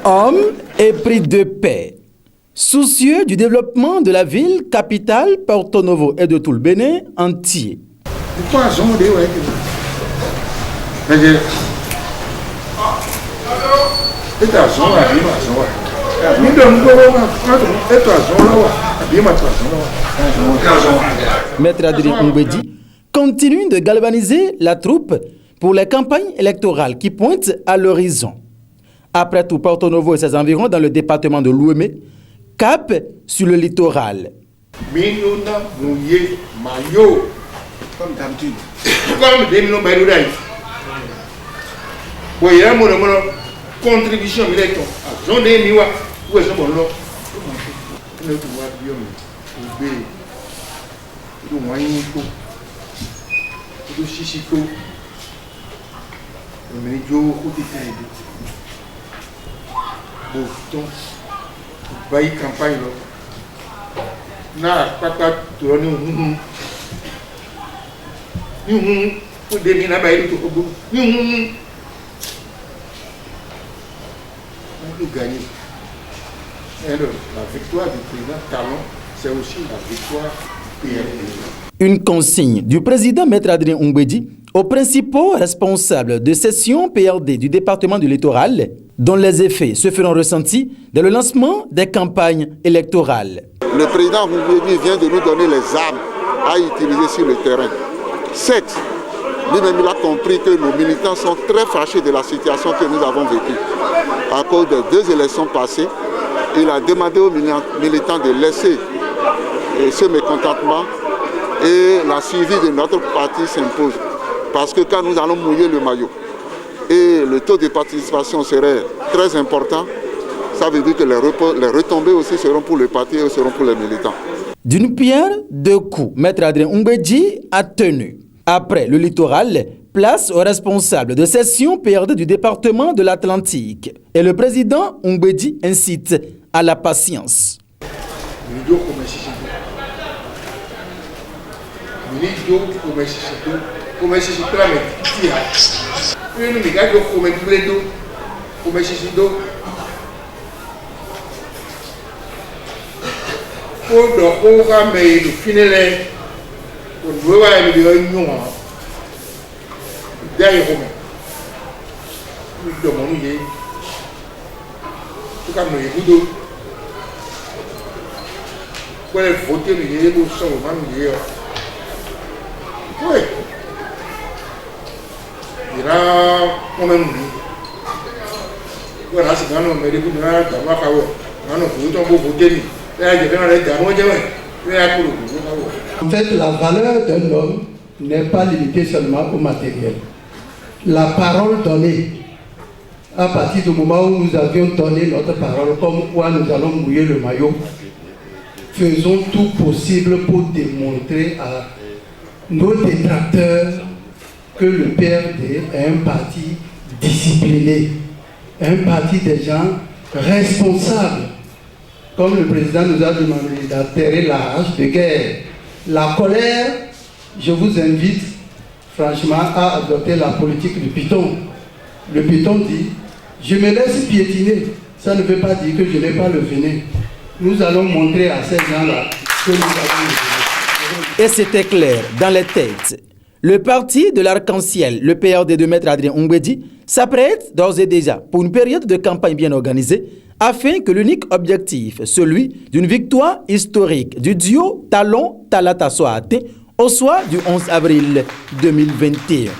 Homme épris de paix, soucieux du développement de la ville capitale Porto Novo et de tout le Bénin entier. Maître Adrien Mbedi continue de galvaniser la troupe pour les campagnes électorales qui pointent à l'horizon. Après tout, Porto Novo et ses environs dans le département de l'Ouémé, cap sur le littoral. Comme d'habitude. Comme des millions de il y a une contribution militaire. J'en ai mis où est-ce qu'on l'a. Nous devons bien obéir. Nous devons y aller. Nous devons chichito. Nous devons y bon, donc, bail campagne là. Papa, tu as nous. Pour des mines à bailler tout au bout. Nous gagnons. Et alors, la victoire du président Talon, c'est aussi la victoire PRD. Une consigne du président Maître Adrien Mbedi aux principaux responsables de session PRD du département du littoral, dont les effets se feront ressentir dès le lancement des campagnes électorales. Le président Mbedi vient de nous donner les armes à utiliser sur le terrain. 7. Lui-même, il a compris que nos militants sont très fâchés de la situation que nous avons vécue. À cause des 2 élections passées, il a demandé aux militants de laisser ce mécontentement et la suivi de notre parti s'impose. Parce que quand nous allons mouiller le maillot et le taux de participation serait très important, ça veut dire que les retombées aussi seront pour le parti et seront pour les militants. D'une pierre deux coups, Maître Adrien Mbedi a tenu. Après le littoral, place aux responsables de session PRD du département de l'Atlantique. Et le président Mbedi incite à la patience. En fait, la valeur d'un homme n'est pas limitée seulement au matériel. La parole donnée, à partir du moment où nous avions donné notre parole, comme quoi nous allons mouiller le maillot, faisons tout possible pour démontrer à nos détracteurs que le PRD est un parti discipliné, un parti des gens responsables. Comme le président nous a demandé d'atterrir la hache de guerre, la colère, je vous invite franchement à adopter la politique du python. Le python dit, je me laisse piétiner, ça ne veut pas dire que je n'ai pas le venin. Nous allons montrer à ces gens-là que nous avons le venin. Et c'était clair dans les têtes. Le parti de l'arc-en-ciel, le PRD de Maître Adrien Mbedi, s'apprête d'ores et déjà pour une période de campagne bien organisée afin que l'unique objectif, celui d'une victoire historique du duo Talon-Talata soit atteint au soir du 11 avril 2021.